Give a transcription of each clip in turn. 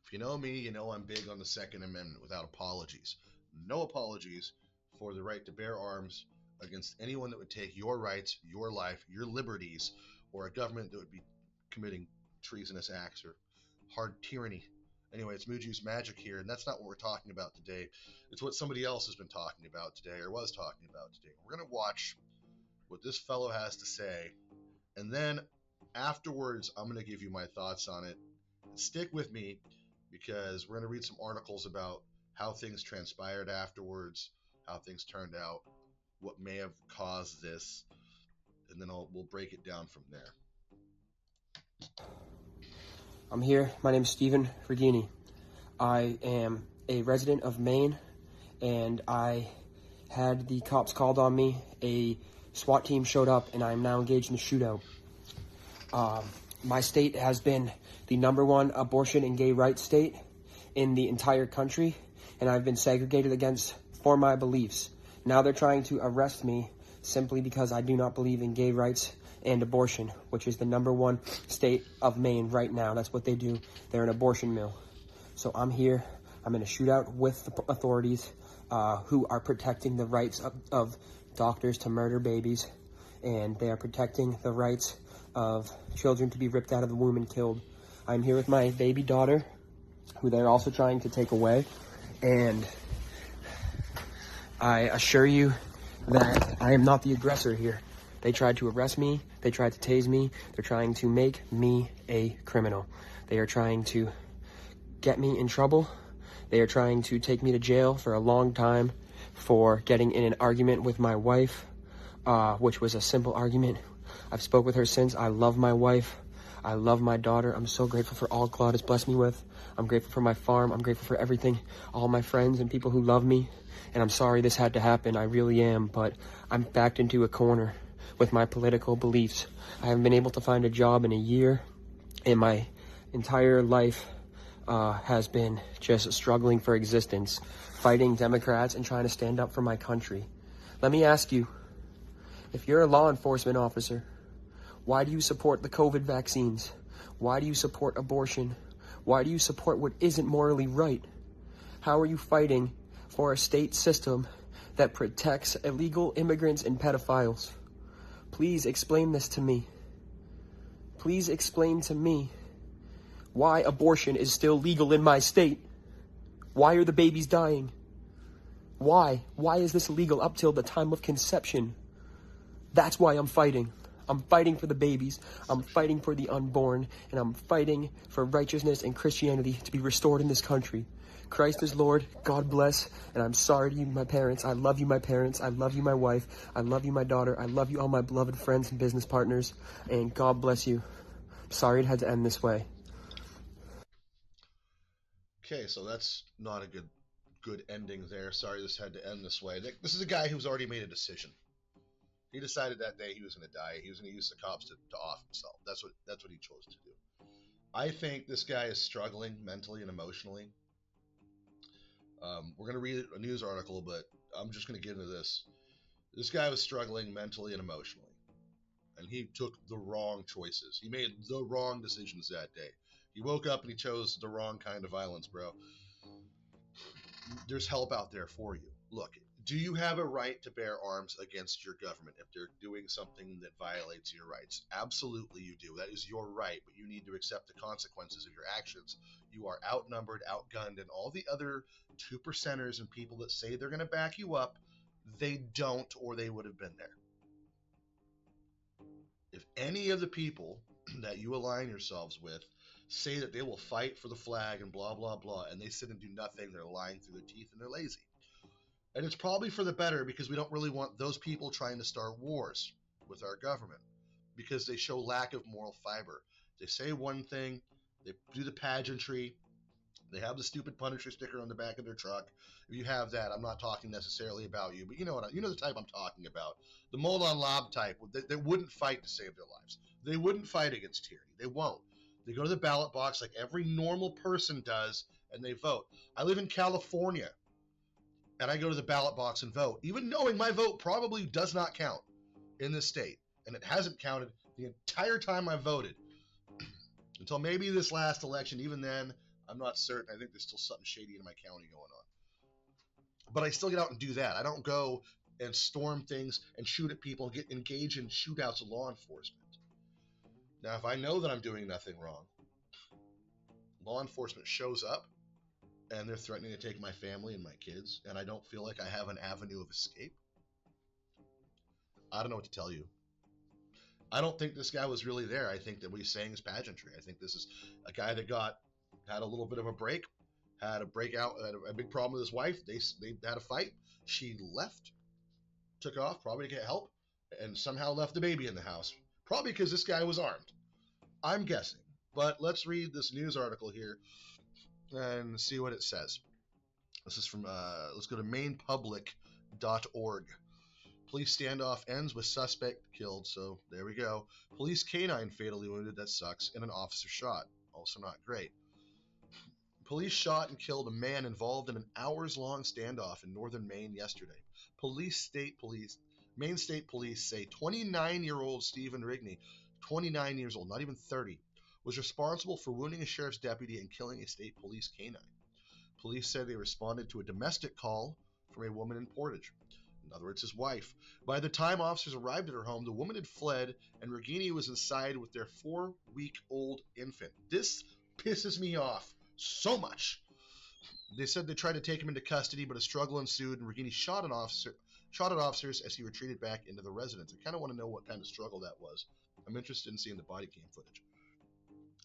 If you know me, you know I'm big on the Second Amendment without apologies. No apologies for the right to bear arms against anyone that would take your rights, your life, your liberties, or a government that would be committing treasonous acts or hard tyranny. Anyway, it's Muju's Magic here, and that's not what we're talking about today. It's what somebody else has been talking about today, or was talking about today. We're going to watch what this fellow has to say, and then afterwards, I'm going to give you my thoughts on it. Stick with me because we're going to read some articles about how things transpired afterwards, how things turned out, what may have caused this, and then we'll break it down from there. I'm here. My name is Stephen Regini. I am a resident of Maine, and I had the cops called on me. A SWAT team showed up, and I am now engaged in a shootout. My state has been the #1 abortion and gay rights state in the entire country, and I've been segregated against for my beliefs. Now they're trying to arrest me simply because I do not believe in gay rights and abortion, which is the #1 state of Maine right now. That's what they do. They're an abortion mill. So I'm here. I'm in a shootout with the authorities who are protecting the rights of doctors to murder babies, and they are protecting the rights of children to be ripped out of the womb and killed. I'm here with my baby daughter, who they're also trying to take away, and I assure you that I am not the aggressor here. They tried to arrest me, they tried to tase me, they're trying to make me a criminal. They are trying to get me in trouble. They are trying to take me to jail for a long time for getting in an argument with my wife, which was a simple argument. I've spoke with her since. I love my wife. I love my daughter. I'm so grateful for all God has blessed me with. I'm grateful for my farm. I'm grateful for everything, all my friends and people who love me. And I'm sorry this had to happen. I really am. But I'm backed into a corner with my political beliefs. I haven't been able to find a job in a year, and my entire life has been just struggling for existence, fighting Democrats and trying to stand up for my country. Let me ask you, if you're a law enforcement officer, why do you support the COVID vaccines? Why do you support abortion? Why do you support what isn't morally right? How are you fighting for a state system that protects illegal immigrants and pedophiles? Please explain this to me. Please explain to me why abortion is still legal in my state. Why are the babies dying? Why? Why is this illegal up till the time of conception? That's why I'm fighting. I'm fighting for the babies. I'm fighting for the unborn. And I'm fighting for righteousness and Christianity to be restored in this country. Christ is Lord. God bless. And I'm sorry to you, my parents. I love you, my parents. I love you, my wife. I love you, my daughter. I love you, all my beloved friends and business partners. And God bless you. Sorry it had to end this way. Okay, so that's not a good ending there. Sorry this had to end this way. This is a guy who's already made a decision. He decided that day he was going to die. He was going to use the cops to off himself. That's what he chose to do. I think this guy is struggling mentally and emotionally. We're going to read a news article, but I'm just going to get into this. This guy was struggling mentally and emotionally, and he took the wrong choices. He made the wrong decisions that day. He woke up and he chose the wrong kind of violence, bro. There's help out there for you. Look, do you have a right to bear arms against your government if they're doing something that violates your rights? Absolutely you do. That is your right, but you need to accept the consequences of your actions. You are outnumbered, outgunned, and all the other 2%ers and people that say they're going to back you up, they don't, or they would have been there. If any of the people that you align yourselves with say that they will fight for the flag and blah, blah, blah, and they sit and do nothing, they're lying through their teeth and they're lazy. And it's probably for the better because we don't really want those people trying to start wars with our government because they show lack of moral fiber. They say one thing, they do the pageantry, they have the stupid Punisher sticker on the back of their truck. If you have that, I'm not talking necessarily about you, but you know the type I'm talking about. The mold on lob type that wouldn't fight to save their lives. They wouldn't fight against tyranny. They won't. They go to the ballot box like every normal person does, and they vote. I live in California, and I go to the ballot box and vote, even knowing my vote probably does not count in this state, and it hasn't counted the entire time I voted until maybe this last election. Even then, I'm not certain. I think there's still something shady in my county going on. But I still get out and do that. I don't go and storm things and shoot at people and get engaged in shootouts with law enforcement. Now, if I know that I'm doing nothing wrong, law enforcement shows up and they're threatening to take my family and my kids, and I don't feel like I have an avenue of escape, I don't know what to tell you. I don't think this guy was really there. I think that what he's saying is pageantry. I think this is a guy that had a little bit of a break, had a breakout, had a big problem with his wife. They had a fight. She left, took off, probably to get help, and somehow left the baby in the house. Probably because this guy was armed. I'm guessing. But let's read this news article here and see what it says. This is from, let's go to mainpublic.org. Police standoff ends with suspect killed, so there we go. Police canine fatally wounded, that sucks, and an officer shot. Also not great. Police shot and killed a man involved in an hours-long standoff in northern Maine yesterday. Maine State Police say 29-year-old Stephen Rigney, 29 years old, not even 30, was responsible for wounding a sheriff's deputy and killing a state police canine. Police said they responded to a domestic call from a woman in Portage. In other words, his wife. By the time officers arrived at her home, the woman had fled, and Rigney was inside with their 4-week-old infant. This pisses me off so much. They said they tried to take him into custody, but a struggle ensued, and Rigney shot at officers as he retreated back into the residence. I kind of want to know what kind of struggle that was. I'm interested in seeing the body cam footage.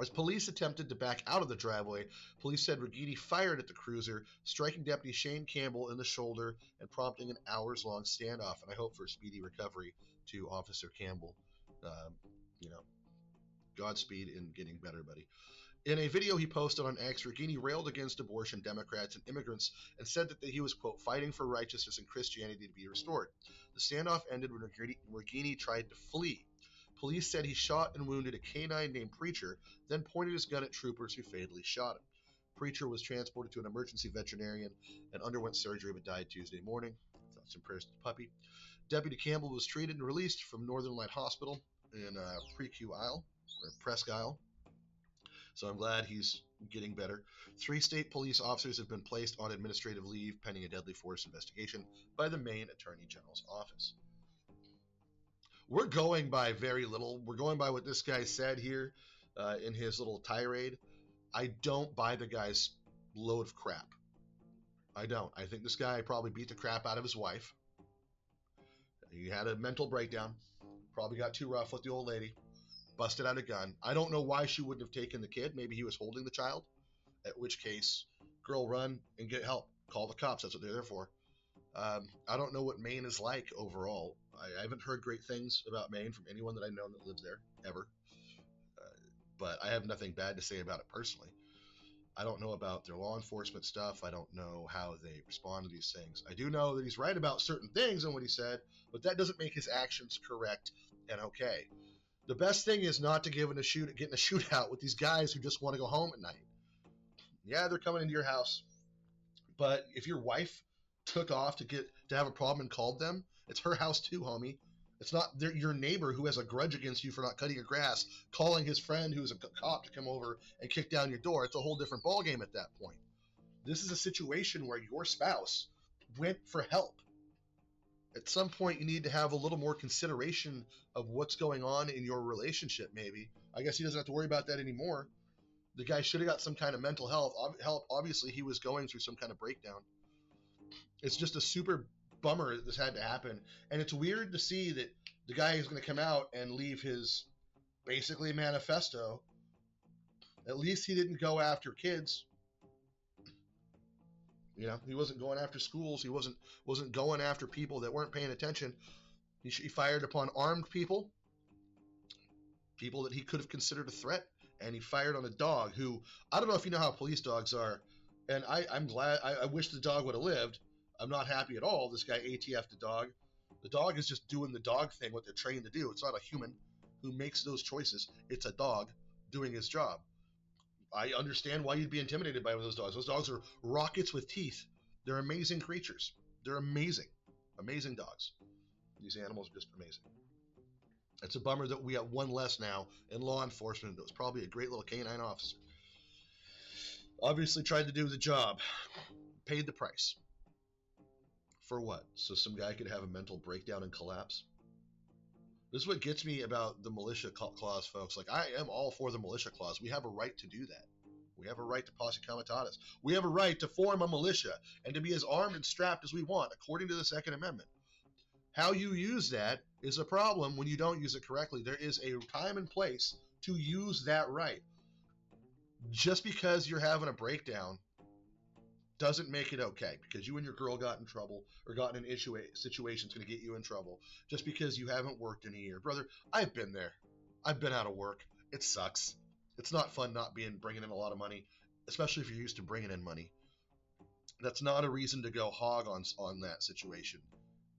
As police attempted to back out of the driveway, police said Rigney fired at the cruiser, striking Deputy Shane Campbell in the shoulder and prompting an hours-long standoff. And I hope for a speedy recovery to Officer Campbell. Godspeed in getting better, buddy. In a video he posted on X, Rigney railed against abortion, Democrats, and immigrants and said that he was, quote, fighting for righteousness and Christianity to be restored. The standoff ended when Rigney tried to flee. Police said he shot and wounded a canine named Preacher, then pointed his gun at troopers who fatally shot him. Preacher was transported to an emergency veterinarian and underwent surgery but died Tuesday morning. Thoughts and prayers to the puppy. Deputy Campbell was treated and released from Northern Light Hospital in Presque Isle. So I'm glad he's getting better. 3 state police officers have been placed on administrative leave pending a deadly force investigation by the Maine Attorney General's office. We're going by very little. We're going by what this guy said here in his little tirade. I don't buy the guy's load of crap. I don't. I think this guy probably beat the crap out of his wife. He had a mental breakdown. Probably got too rough with the old lady. Busted out a gun. I don't know why she wouldn't have taken the kid. Maybe he was holding the child. At which case, girl, run and get help. Call the cops. That's what they're there for. I don't know what Maine is like overall. I haven't heard great things about Maine from anyone that I know that lives there, ever. But I have nothing bad to say about it personally. I don't know about their law enforcement stuff. I don't know how they respond to these things. I do know that he's right about certain things in what he said, but that doesn't make his actions correct and okay. The best thing is not to get in a shootout with these guys who just want to go home at night. Yeah, they're coming into your house, but if your wife took off to have a problem and called them, it's her house too, homie. It's not your neighbor who has a grudge against you for not cutting your grass, calling his friend who's a cop to come over and kick down your door. It's a whole different ballgame at that point. This is a situation where your spouse went for help. At some point, you need to have a little more consideration of what's going on in your relationship, maybe. I guess he doesn't have to worry about that anymore. The guy should have got some kind of mental help. Obviously, he was going through some kind of breakdown. It's just a super bummer that this had to happen. And it's weird to see that the guy is going to come out and leave his basically manifesto. At least he didn't go after kids. He wasn't going after schools. He wasn't going after people that weren't paying attention. He fired upon armed people that he could have considered a threat, and he fired on a dog who, I don't know if you know how police dogs are, and I'm glad, I wish the dog would have lived. I'm not happy at all. This guy ATF'd the dog. The dog is just doing the dog thing, what they're trained to do. It's not a human who makes those choices. It's a dog doing his job. I understand why you'd be intimidated by those dogs. Those dogs are rockets with teeth. They're amazing creatures. They're amazing. Amazing dogs. These animals are just amazing. It's a bummer that we got one less now in law enforcement. That was probably a great little canine officer. Obviously tried to do the job, paid the price. For what? So some guy could have a mental breakdown and collapse? This is what gets me about the militia clause, folks. Like, I am all for the militia clause. We have a right to do that. We have a right to posse comitatus. We have a right to form a militia and to be as armed and strapped as we want, according to the Second Amendment. How you use that is a problem when you don't use it correctly. There is a time and place to use that right. Just because you're having a breakdown doesn't make it okay, because you and your girl got in trouble or got in an situation that's going to get you in trouble just because you haven't worked in a year. Brother, I've been there. I've been out of work. It sucks. It's not fun not bringing in a lot of money, especially if you're used to bringing in money. That's not a reason to go hog on that situation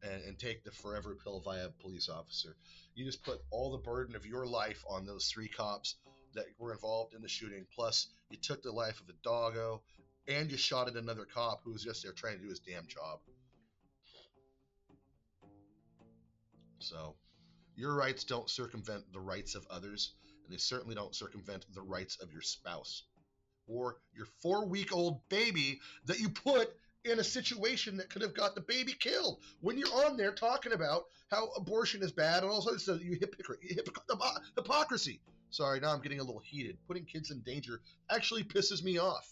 and take the forever pill via a police officer. You just put all the burden of your life on those 3 cops that were involved in the shooting. Plus, you took the life of a doggo, and you shot at another cop who was just there trying to do his damn job. So, your rights don't circumvent the rights of others, and they certainly don't circumvent the rights of your spouse or your 4-week-old baby that you put in a situation that could have got the baby killed. When you're on there talking about how abortion is bad and all sorts of stuff, you hypocrisy. Sorry, now I'm getting a little heated. Putting kids in danger actually pisses me off.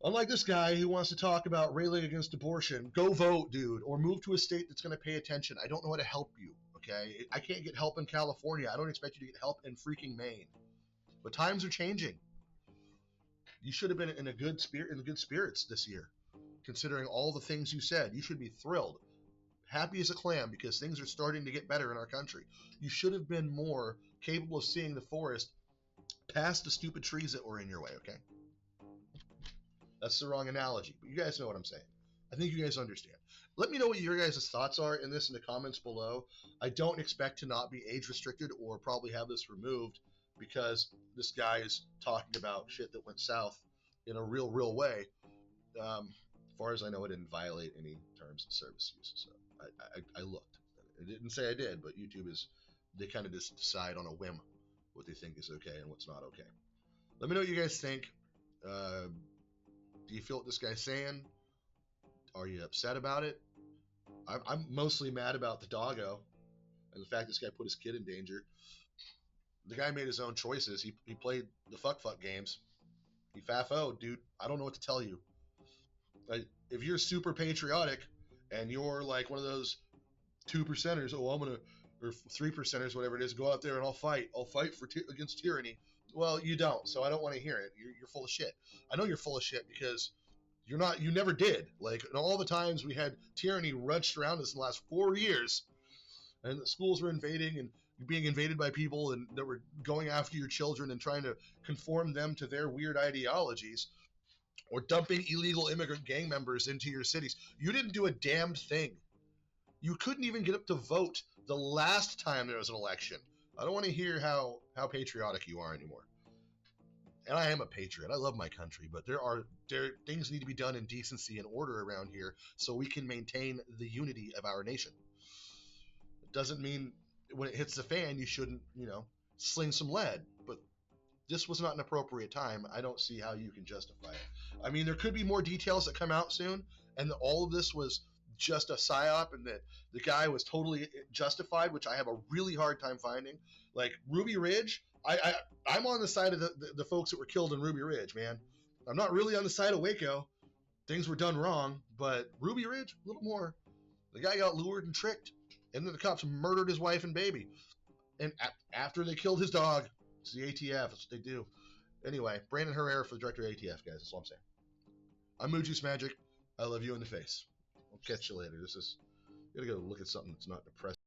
Unlike this guy who wants to talk about railing against abortion, go vote, dude, or move to a state that's going to pay attention. I don't know how to help you, okay? I can't get help in California. I don't expect you to get help in freaking Maine. But times are changing. You should have been in good spirits this year, considering all the things you said. You should be thrilled, happy as a clam, because things are starting to get better in our country. You should have been more capable of seeing the forest past the stupid trees that were in your way, okay? That's the wrong analogy, but you guys know what I'm saying. I think you guys understand. Let me know what your guys' thoughts are in this in the comments below. I don't expect to not be age restricted or probably have this removed because this guy is talking about shit that went south in a real way. As far as I know, it didn't violate any terms of service use. So I looked. It didn't say I did, but YouTube they kind of just decide on a whim what they think is okay and what's not okay. Let me know what you guys think. Do you feel what this guy's saying? Are you upset about it? I'm mostly mad about the doggo and the fact this guy put his kid in danger. The guy made his own choices. He played the fuck games. He F.A.F.O, dude. I don't know what to tell you. Like, if you're super patriotic and you're like one of those 2%ers, or 3%ers, whatever it is, go out there and I'll fight against tyranny. Well, you don't, so I don't want to hear it. You're full of shit. I know you're full of shit because you never did. Like, all the times we had tyranny runched around us in the last 4 years, and the schools were invading and being invaded by people and that were going after your children and trying to conform them to their weird ideologies, or dumping illegal immigrant gang members into your cities. You didn't do a damned thing. You couldn't even get up to vote the last time there was an election. I don't want to hear how patriotic you are anymore. And I am a patriot. I love my country, but there things need to be done in decency and order around here so we can maintain the unity of our nation. It doesn't mean when it hits the fan you shouldn't, sling some lead, but this was not an appropriate time. I don't see how you can justify it. I mean, there could be more details that come out soon, and that all of this was just a psyop and that the guy was totally justified, which I have a really hard time finding. Like Ruby Ridge, I'm on the side of the folks that were killed in Ruby Ridge, man. I'm not really on the side of Waco. Things were done wrong, but Ruby Ridge, a little more. The guy got lured and tricked, and then the cops murdered his wife and baby. And after they killed his dog, it's the ATF. That's what they do. Anyway, Brandon Herrera for the director of ATF, guys. That's all I'm saying. I'm Mood Juice Magic. I love you in the face. I'll catch you later. Gotta go look at something that's not depressing.